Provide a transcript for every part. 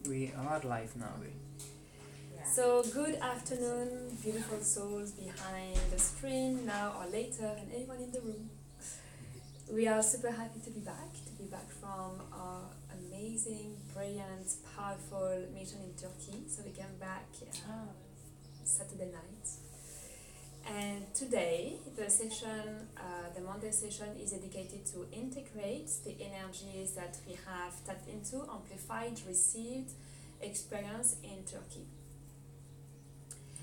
We are live now. So good afternoon, beautiful souls behind the screen now or later, and anyone in the room. We are super happy to be back from our amazing, brilliant, powerful mission in Turkey. So we came back Saturday night. And today, the session, the Monday session, is dedicated to integrate the energies that we have tapped into, amplified, received, experienced in Turkey.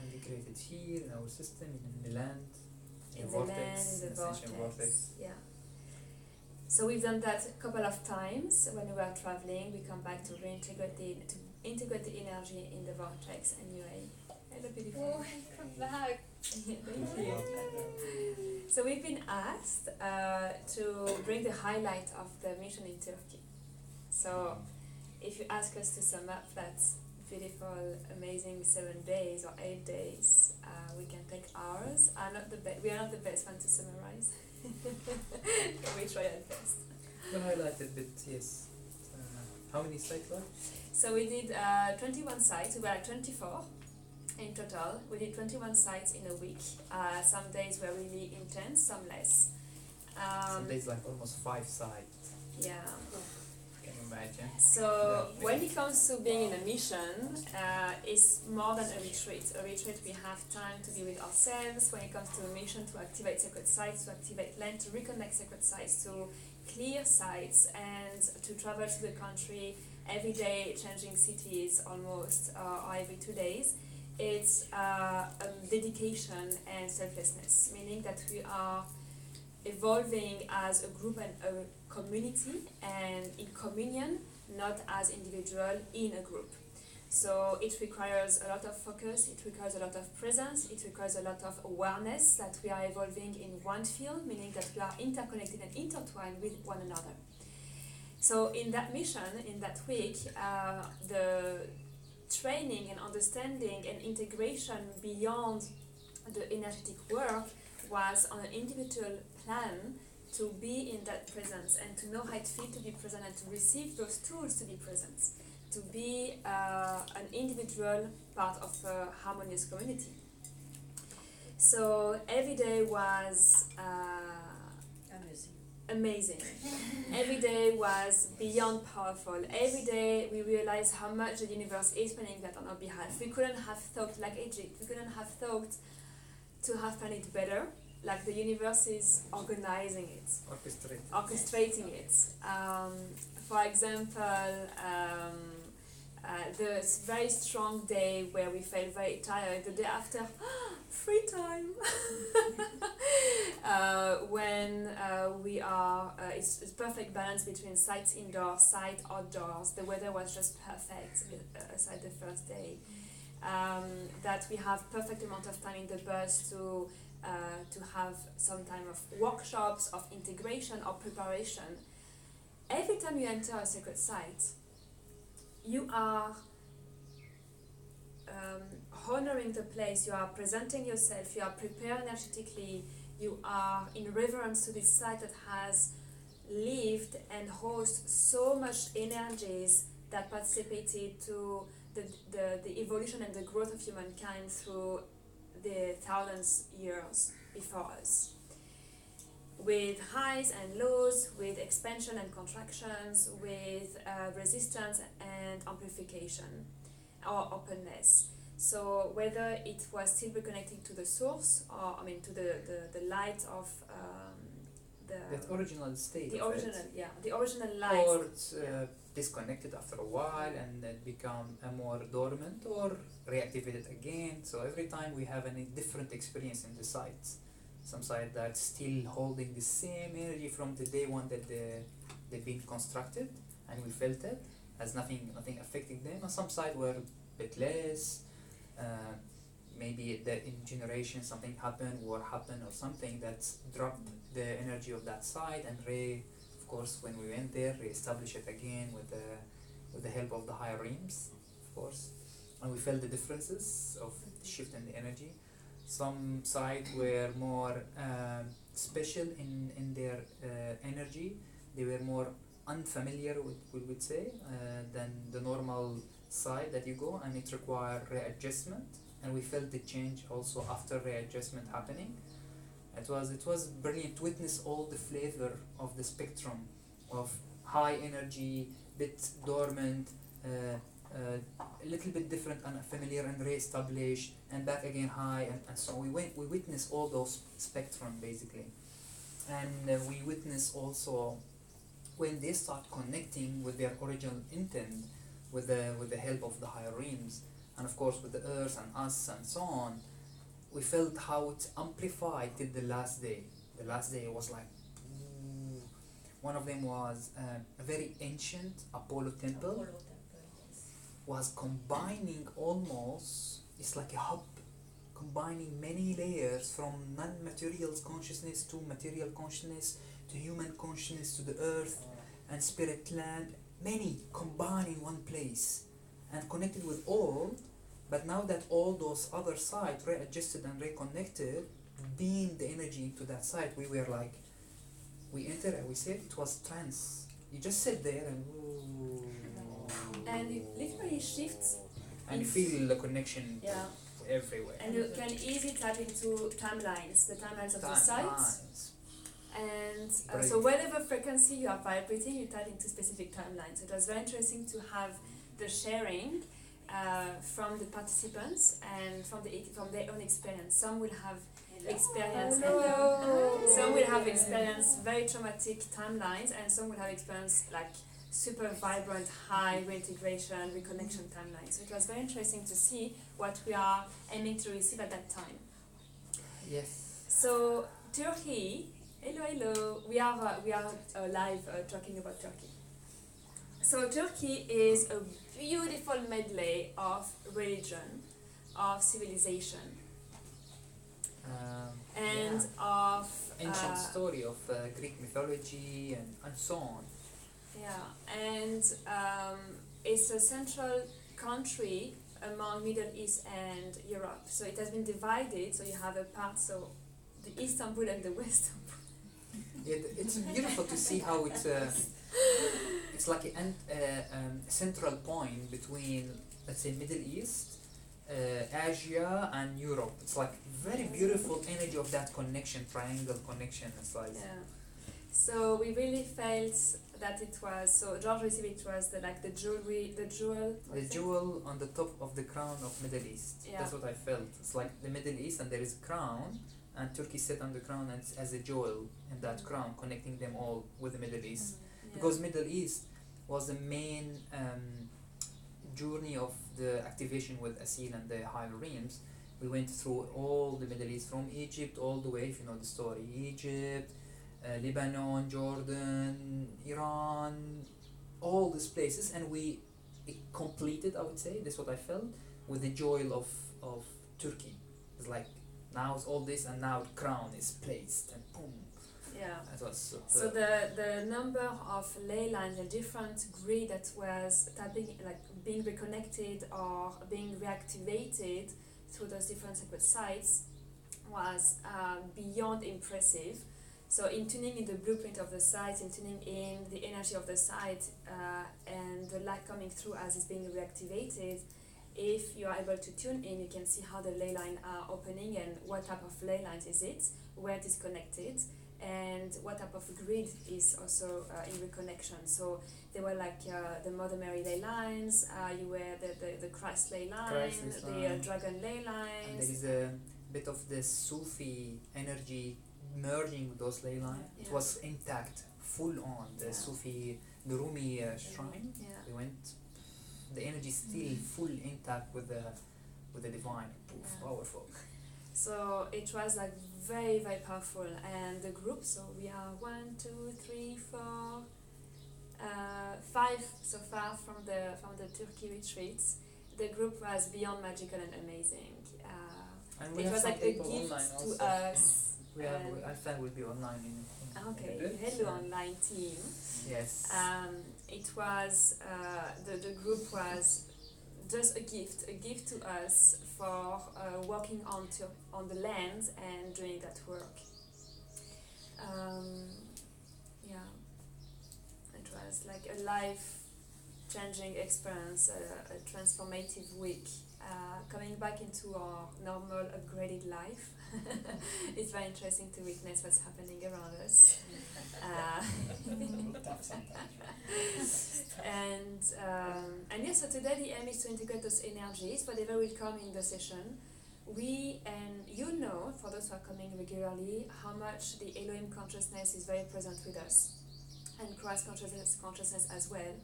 Integrated here in our system, in the land, in the vortex. Yeah. So we've done that a couple of times when we were traveling. We come back to integrate the energy in the vortex anyway. Hello, beautiful. Oh, come back. Thank you. So we've been asked to bring the highlight of the mission in Turkey. So if you ask us to sum up that beautiful, amazing 7 days or 8 days, we can take hours. We are not the best one to summarize. We try our best. We'll highlight a bit, yes. How many sites were? So we did 21 sites. We were at 24 in total. We did 21 sites in a week. Some days were really intense, some less. Some days like almost 5 sites. Yeah. Can you imagine? So when it comes to being in a mission, it's more than a retreat. A retreat, we have time to be with ourselves. When it comes to a mission, to activate sacred sites, to activate land, to reconnect sacred sites, to clear sites, and to travel to the country every day, changing cities almost, or every 2 days. It's dedication and selflessness, meaning that we are evolving as a group and a community and in communion, not as individual in a group. So it requires a lot of focus, it requires a lot of presence, it requires a lot of awareness that we are evolving in one field, meaning that we are interconnected and intertwined with one another. So in that mission, in that week, the training and understanding and integration beyond the energetic work was on an individual plan to be in that presence and to know how it feels to be present and to receive those tools to be present, to be an individual part of a harmonious community. So every day was amazing. Every day was beyond powerful. Every day we realized how much the universe is planning that on our behalf. We couldn't have thought like Egypt. We couldn't have thought to have planned it better. Like the universe is organizing it, orchestrating it. For example, the very strong day where we felt very tired, the day after, free time. When we are, it's perfect balance between sites indoors, site outdoors. The weather was just perfect aside the first day. That we have perfect amount of time in the bus to have some time of workshops, of integration, or preparation. Every time you enter a sacred site, you are honoring the place, you are presenting yourself, you are prepared energetically, you are in reverence to this site that has lived and hosts so much energies that participated to the evolution and the growth of humankind through the thousands years before us, with highs and lows, with expansion and contractions, with resistance and amplification or openness. So whether it was still reconnecting to the source, or to the light of that original state. The original light. Or it's disconnected after a while and then become more dormant or reactivated again. So every time we have a different experience in the sites. Some site that's still holding the same energy from the day one that they've been constructed, and we felt it as nothing affecting them. And some site were a bit less. Maybe in generation something happened, war happened, or something that's dropped the energy of that site, and of course when we went there, re-establish it again with the help of the higher realms, of course, and we felt the differences of the shift in the energy. Some sites were more special in their energy. They were more unfamiliar, we would say, than the normal side that you go, and it requires readjustment, and we felt the change also after readjustment happening. It was brilliant to witness all the flavor of the spectrum of high energy, bit dormant, a little bit different, unfamiliar and re-established, and back again high, and so we witnessed all those spectrum basically. And we witness also when they start connecting with their original intent, with the help of the higher realms, and of course with the earth and us and so on. We felt how it amplified till the last day. The last day was like, one of them was a very ancient Apollo temple. Was combining almost, it's like a hub, combining many layers from non-material consciousness to material consciousness to human consciousness to the earth and spirit land, many combined in one place and connected with all. But now that all those other sides readjusted and reconnected, beamed the energy into that side, we were like, we entered and we said it was trance. You just sit there and it literally shifts. And you feel the connection everywhere. And you can easily tap into timelines, the timelines of the sites. And so whatever frequency you are vibrating, you tap into specific timelines. So it was very interesting to have the sharing from the participants and from their own experience. Some will have experienced some will have experienced very traumatic timelines, and some will have experienced like super vibrant, high reintegration, reconnection timelines. So it was very interesting to see what we are aiming to receive at that time. Yes. So Turkey, hello. We are live talking about Turkey. So Turkey is a beautiful medley of religion, of civilization, and of ancient story of Greek mythology and so on. Yeah, and it's a central country among Middle East and Europe. So it has been divided. So you have a part, so the Istanbul and the West. Yeah, it's beautiful to see how it's like a central point between, let's say, Middle East, Asia and Europe. It's like very beautiful energy of that connection, triangle connection. It's like so we really felt that it was, so George received it was the jewel on the top of the crown of Middle East. That's what I felt. It's like the Middle East and there is a crown, and Turkey sit on the crown and as a jewel in that crown, connecting them all with the Middle East. Because Middle East was the main journey of the activation with Asil and the higher realms. We went through all the Middle East, from Egypt all the way, if you know the story, Egypt, Lebanon, Jordan, Iran, all these places, and it completed, I would say, that's what I felt, with the joy of Turkey. It's like, now it's all this, and now the crown is placed, and boom. Yeah. That was super. So the number of ley lines, the different grid that was tapping, like being reconnected or being reactivated through those different sacred sites, was beyond impressive. So in tuning in the blueprint of the site, in tuning in the energy of the site, and the light coming through as it's being reactivated, if you are able to tune in, you can see how the ley lines are opening and what type of ley lines is it, where it is connected, and what type of grid is also in reconnection. So they were like the Mother Mary ley lines, you were the Christ ley line, the Dragon ley lines. And there is a bit of the Sufi energy merging with those ley lines. It was intact, full on, the Sufi, the Rumi shrine. We went, the energy still full intact with the divine. Powerful. So it was like very, very powerful. And the group, so we are 1, 2, 3, 4, 5 so far from the Turkey retreats. The group was beyond magical and amazing. And we it was like a gift to us. Alpha will be online in hello online team. Yes. It was the group was just a gift to us for working on the land and doing that work. It was like a life life-changing experience, a transformative week, coming back into our normal upgraded life. It's very interesting to witness what's happening around us. And yes, so today the aim is to integrate those energies, whatever will come in the session. And you know, for those who are coming regularly, how much the Elohim consciousness is very present with us, and Christ consciousness as well.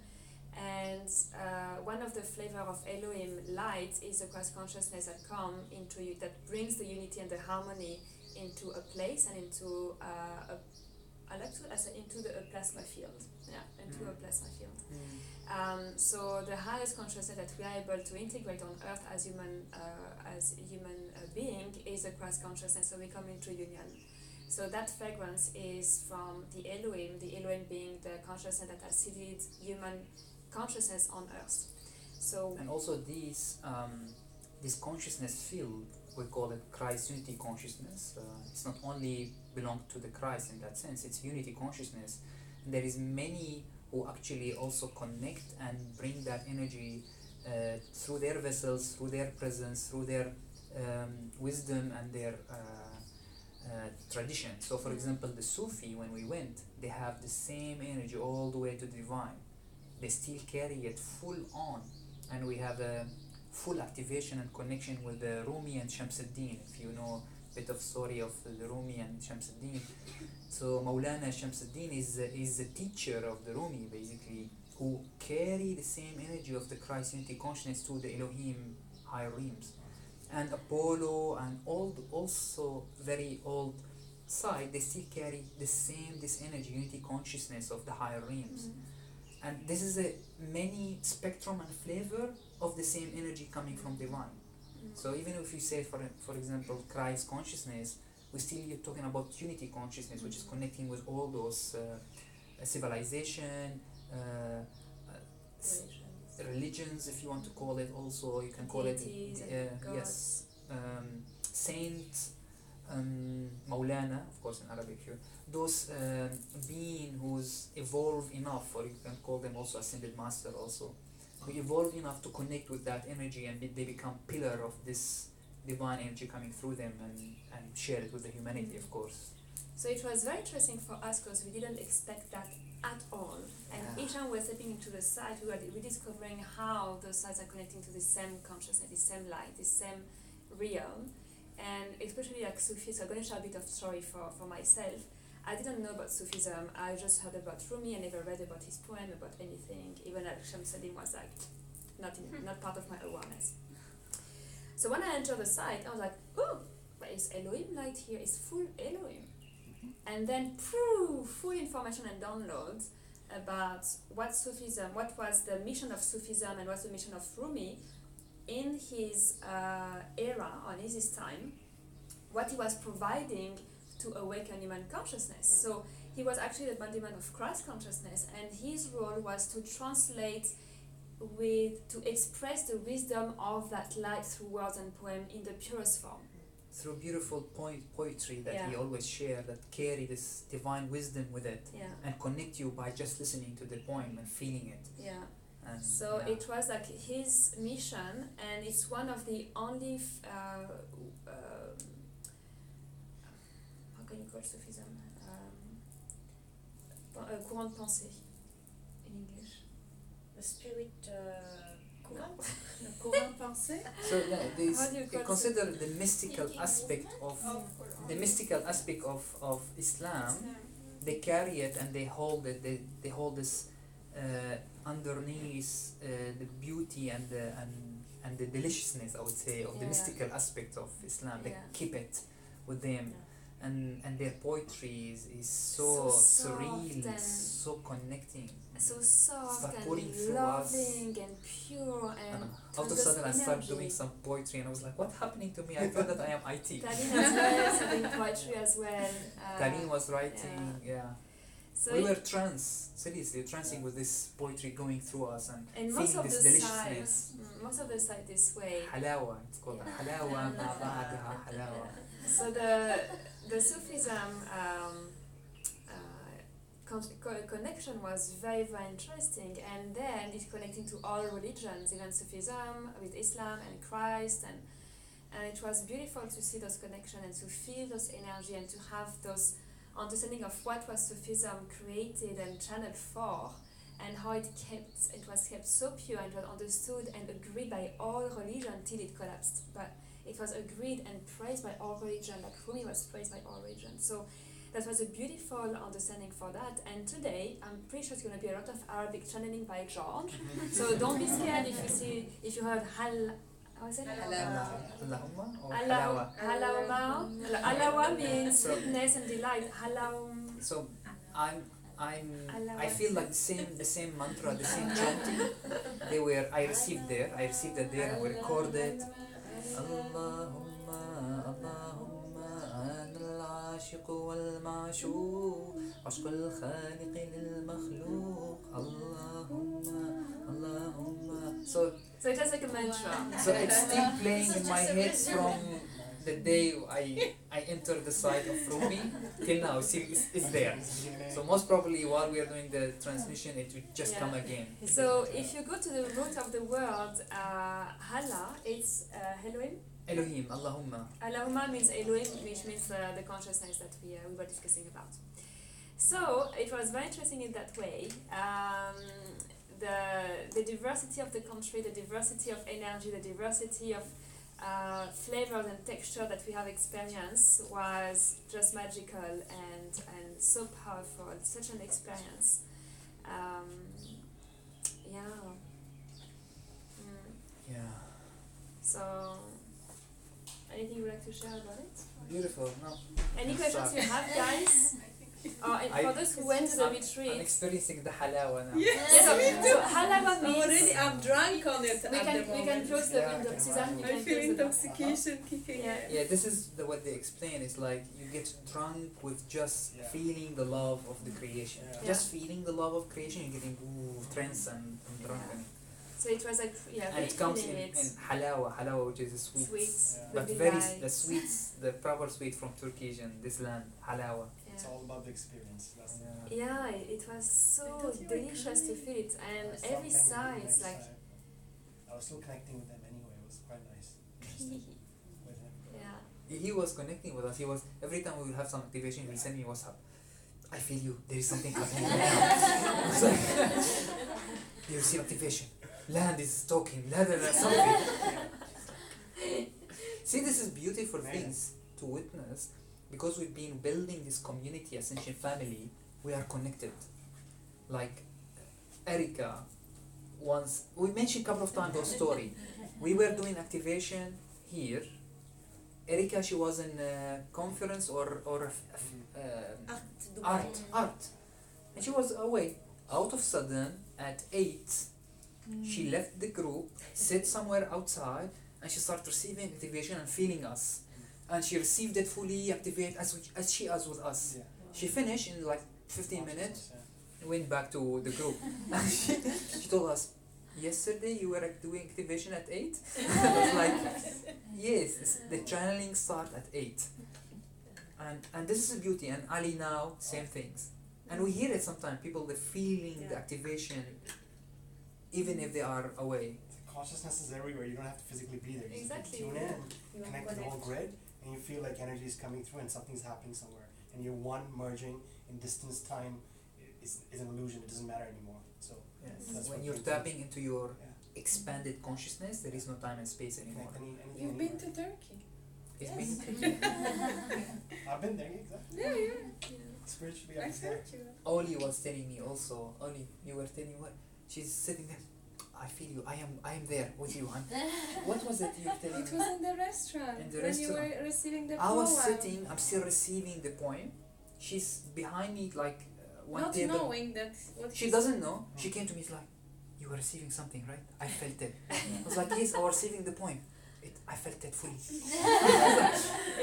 And one of the flavor of Elohim light is the Christ consciousness that come into you, that brings the unity and the harmony into a place and into into the plasma field. Yeah, into a plasma field. So the highest consciousness that we are able to integrate on Earth as human being is the Christ consciousness. So we come into union. So that fragrance is from the Elohim being the consciousness that has seeded human consciousness on Earth. So and also this consciousness field, we call it Christ unity consciousness. It's not only belong to the Christ in that sense, it's unity consciousness. And there is many who actually also connect and bring that energy through their vessels, through their presence, through their wisdom and their tradition. So for example, the Sufi, when we went, they have the same energy all the way to divine. They still carry it full on, and we have a full activation and connection with the Rumi and Shamsuddin. If you know a bit of story of the Rumi and Shamsuddin, so Maulana Shamsuddin is the teacher of the Rumi, basically, who carry the same energy of the Christ unity consciousness to the Elohim higher realms. And Apollo and also very old side, they still carry this energy, unity consciousness of the higher realms. And this is a many spectrum and flavor of the same energy coming from divine. So even if you say, for example, Christ consciousness, you're talking about unity consciousness, which is connecting with all those civilization, religions, if you want to call it. Also, you can call deities it yes, Saint Maulana, of course in Arabic here. Those being who's evolved enough, or you can call them also ascended master, also who evolved enough to connect with that energy, and they become pillar of this divine energy coming through them, and share it with the humanity, of course. So it was very interesting for us because we didn't expect that at all. And each time we're stepping into the site, we're discovering how those sites are connecting to the same consciousness, the same light, the same realm. And especially like Sufi, so I'm going to share a bit of story for myself. I didn't know about Sufism. I just heard about Rumi. I never read about his poem, about anything. Even Shamsuddin was like not part of my awareness. So when I entered the site, I was like, oh, but it's Elohim light here. It's full Elohim. And then full information and downloads about what Sufism, what was the mission of Sufism, and what's the mission of Rumi in his era, on his time, what he was providing to awaken human consciousness. So he was actually the embodiment of Christ consciousness, and his role was to translate to express the wisdom of that light through words and poem in the purest form. Through beautiful poetry that he always shared, that carry this divine wisdom with it, and connect you by just listening to the poem and feeling it. And so it was like his mission, and it's one of the only how can you call Sufism? Courant de pensée in English. The spirit courant? The courant de pensée? So consider the mystical aspect of Islam. They carry it and they hold it. They hold this underneath the beauty and the deliciousness, I would say, of the mystical aspect of Islam. They keep it with them. And their poetry is so surreal, so connecting, so soft and loving and pure, and all of a sudden I started doing some poetry and I was like, what's happening to me? I feel that I am IT. Taline as well is doing poetry as well. Taline was writing, So we were seriously trancing with this poetry going through us and feeling this deliciousness. Most of the site this way. Halawa, it's called halawa ma ba'daha halawa. So the Sufism connection was very, very interesting. And then it's connecting to all religions, even Sufism with Islam and Christ, and it was beautiful to see those connections and to feel those energy and to have those understanding of what was Sufism created and channeled for, and how it was kept so pure and was understood and agreed by all religion till it collapsed. But it was agreed and praised by all religion, like Rumi was praised by all religion. So that was a beautiful understanding for that. And today, I'm pretty sure it's going to be a lot of Arabic channeling by George. So don't be scared if you heard how is it? Allahumma or Halawa. Halawa means sweetness and delight. So I feel like the same mantra, the same chanting. I received that there and we recorded. Allahumma, Allahumma, ana al-ashiq wal-ma'shuq, ashq al-khaliq lil-makhluq. Allahumma, Allahumma. So it has like a mantra. So it's still playing in my head from the day I entered the site of Rumi till now. It's there. So most probably while we are doing the transmission, it will just come again. So if you go to the root of the word Hala, it's Elohim, Allahumma. Allahumma means Elohim, which means the consciousness that we were discussing about. So it was very interesting in that way. The diversity of the country, the diversity of energy, the diversity of flavors and texture that we have experienced was just magical and so powerful. Such an experience. So, anything you'd like to share about it? Beautiful. No. Any questions you have, guys? And for those who went to the retreat, I'm experiencing the halawa now. So halawa means I'm drunk on it. We can close the window. Suzanne, I feel intoxication kicking in. Yeah, this is what they explain. It's like you get drunk with just feeling the love of the creation. Just feeling the love of creation, you're getting trance and drunk. So it was like and it comes in halawa, which is a sweet, but the sweets, the proper sweet from Turkish and this land, halawa. It's all about the experience. It was so delicious to feel it, and every side is like. I was still connecting with them anyway. It was quite nice. He was connecting with us. He was every time we would have some activation, he would send me WhatsApp. I feel you. There is something happening. It's like you receive activation. Land is talking. Something. See, this is beautiful things to witness. Because we've been building this community, Ascension family, we are connected. Like Erica, once, we mentioned a couple of times her story. We were doing activation here. Erica, she was in a conference or art. And she was away. Out of sudden, at 8, she left the group, sat somewhere outside, and she started receiving activation and feeling us. And she received it fully, activate as she was with us. Yeah. She finished in like 15 minutes, went back to the group. And she told us, yesterday you were doing activation at 8? I was like, yes, the channeling start at 8. And this is the beauty. And Ali now, same things. And we hear it sometimes, people, they're feeling the activation, even if they are away. Consciousness is everywhere. You don't have to physically be there. You Exactly. tune in, connect to the whole grid, and you feel like energy is coming through and something's happening somewhere. And you're one merging in distance. Time is an illusion. It doesn't matter anymore. So that's When what you're we tapping into your expanded consciousness, there is no time and space anymore. You've been to Turkey. It's been I've been there, exactly. Yeah. Spiritually, I I've been there. heard you. Oli was telling me also. Oli, you were telling me what? She's sitting there. I feel you. I am there with you. What was it you were telling It me? was in the restaurant. In the when restaurant. you were receiving the I was poem. sitting. I'm still receiving the poem. She's behind me, like one Not table. knowing that what She doesn't know. She came to me. It's like, you were receiving something, right? I felt it. I was like, yes, I was receiving the poem. I felt it fully.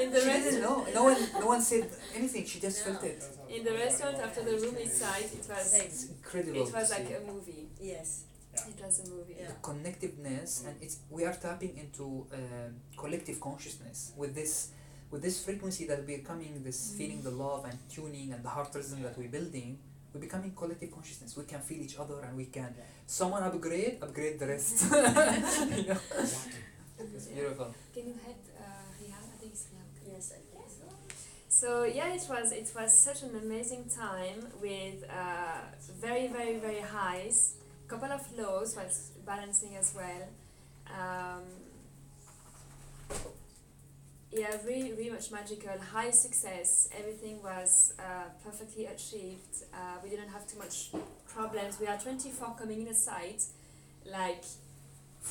In the She didn't know. No one said anything. She just felt it. In the restaurant after the room inside, It's incredible. it was to like see. a movie. Yes. It was a movie. Yeah. The connectiveness, and we are tapping into collective consciousness with this frequency that we're coming, this feeling the love and tuning and the heart rhythm that we're building. we're becoming collective consciousness. We can feel each other, and we can someone upgrade the rest. You know? Exactly. It's beautiful. Can you help Rihan? I think it's Rihan. Yes, I guess. So yeah, it was such an amazing time with very very very highs, couple of lows was balancing as well. Yeah, really really much magical, high success. Everything was perfectly achieved. We didn't have too much problems. We are 24 coming in a site, like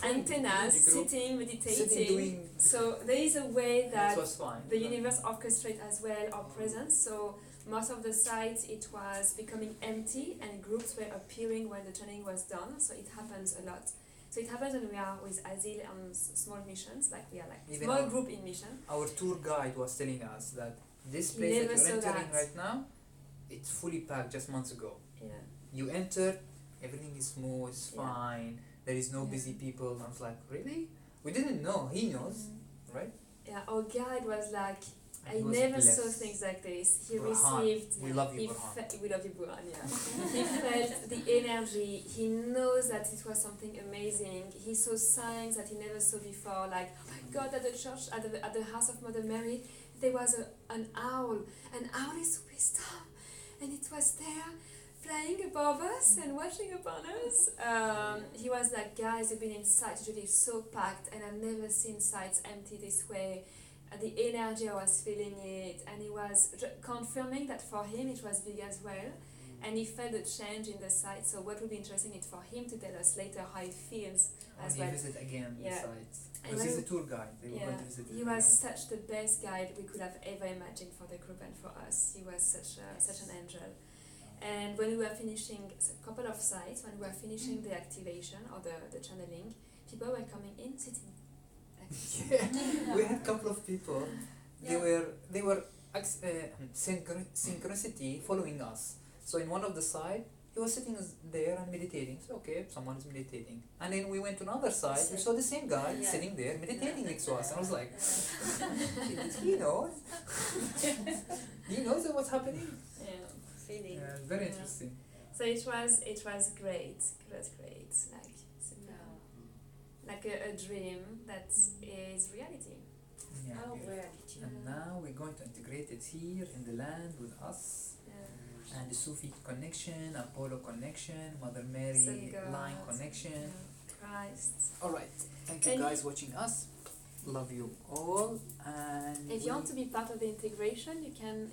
antennas, sitting, meditating. doing. So there is a way that It was fine. the universe orchestrates as well our presence. So most of the sites it was becoming empty and groups were appearing when the training was done. So it happens a lot. So it happens when we are with Azil on small missions, like we are like Even small our- group in mission. Our tour guide was telling us that this He place that never you're saw entering that. right now, it's fully packed just months ago. Yeah. You enter, everything is smooth, it's Yeah. fine. There is no Yeah. busy people. I was like, really? We didn't know. He knows, right? Yeah, our guide was like, And I he was never blessed. saw things like this. He Burhan. received. We love you, he Burhan. we love you, Burhan. Yeah. He felt the energy. He knows that it was something amazing. He saw signs that he never saw before. Like, oh my God, at the church, at the house of Mother Mary, there was an owl is wisdom, and it was there, flying above us and watching upon us. He was like, guys, you've been in sites usually so packed, and I've never seen sites empty this way. The energy, I was feeling it, and he was confirming that for him it was big as well, and he felt a change in the site. So what would be interesting is for him to tell us later how he feels When as he well. visit again Yeah. the sites. And Because when he's we- a tour guide. They were Yeah, going to visit he him was again. such the best guide we could have ever imagined for the group and for us. He was such an angel. And when we were finishing a couple of sites, when we were finishing the activation or the channeling, people were coming in, sitting. Like this. Yeah. We had a couple of people. They were synchronicity following us. So in one of the side, he was sitting there and meditating. So okay, someone is meditating. And then we went to another side. We saw the same guy Yeah. sitting there meditating next to us. And I was like, did he know? He knows what's happening. Yeah. Feeling. Yeah, very Yeah. interesting. So it was great. It was great. Like super, like a dream that is reality. Yeah, Oh, beautiful. reality. And now we're going to integrate it here in the land with us. Yeah. And the Sufi connection, Apollo connection, Mother Mary Sun God. line connection. Yeah. Christ. Alright, thank you And guys watching us. Love you all. And If you want to be part of the integration,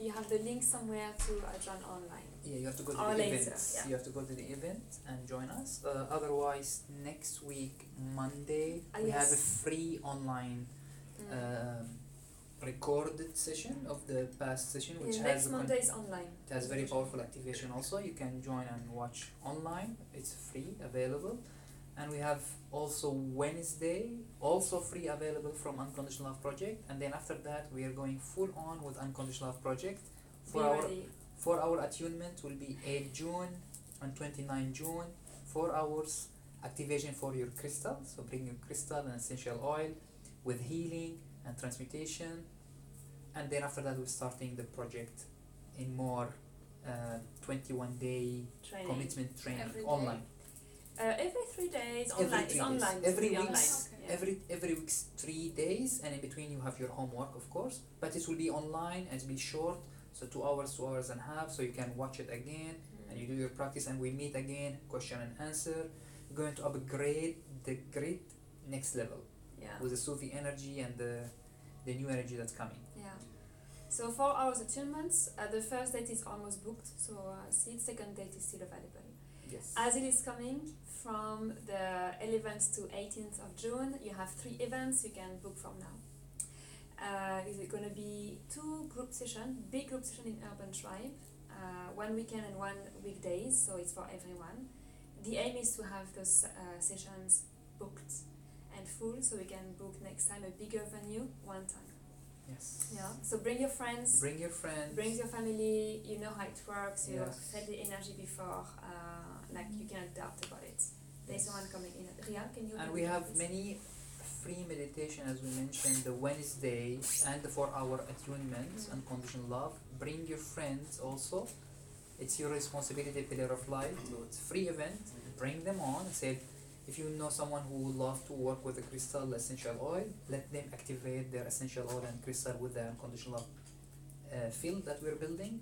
you have the link somewhere to join online. yeah, you have to go to Or the later, event. yeah. You have to go to the event and join us. Otherwise, next week, Monday, we have a Yes. free online recorded session of the past session, which Yeah, has next a Monday is online. it has very powerful activation also. You can join and watch online. It's free, available. And we have also Wednesday, also free, available from Unconditional Love Project. And then after that, we are going full on with Unconditional Love Project. Be ready. For our attunement will be 8 June and 29 June. 4 hours activation for your crystal. So bring your crystal and essential oil with healing and transmutation. And then after that, we're starting the project in more 21-day Training. commitment training Every day? online. Every 3 days, Every online. 3 It's days. online. Every It's week. online. Yeah. Every week's 3 days, and in between you have your homework, of course. But it will be online and it will be short, so 2 hours and a half, so you can watch it again and you do your practice, and we meet again, question and answer. We're going to upgrade the great next level Yeah. with the Sufi energy and the new energy that's coming. Yeah. So 4 hours attunements. The first date is almost booked, so see, the second date is still available. Yes. As it is coming from the 11th to 18th of June, you have 3 events you can book from now. Is it going to be 2 group sessions, big group session in Urban Tribe, 1 weekend and 1 weekdays, so it's for everyone. The aim is to have those sessions booked and full, so we can book next time a bigger venue one time. Yes. Yeah. So bring your friends. Bring your friends. Bring your family, you know how it works, you Yes. felt the energy before, like you cannot doubt about it. There's Yes. someone coming in. Ria, can you? And we have many free meditation, as we mentioned, the Wednesday and the 4 hour attunement, Unconditional Love. Bring your friends also. It's your responsibility, Pillar of Light. So it's a free event. Bring them on and say, if you know someone who would love to work with the crystal essential oil, let them activate their essential oil and crystal with the unconditional field that we're building.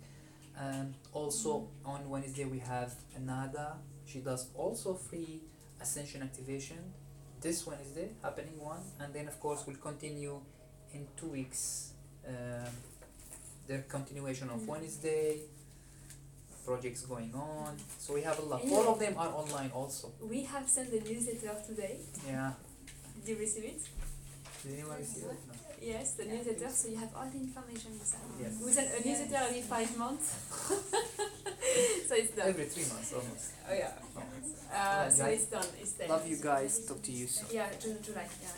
Also on Wednesday we have Anada. She does also free Ascension activation. This Wednesday, happening one, and then of course we'll continue in 2 weeks. The continuation of Wednesday. Projects going on, so we have a lot. All of them are online also. We have sent the newsletter today. Yeah. Did you receive it? Did anyone receive it? No. Yes, the newsletter, so you have all the information inside. Yes. We send a newsletter every 5 months. So it's done. Every 3 months almost. Oh yeah. Oh. So it's done. It's there. Love you guys. Talk to you soon. Yeah, July. Yeah.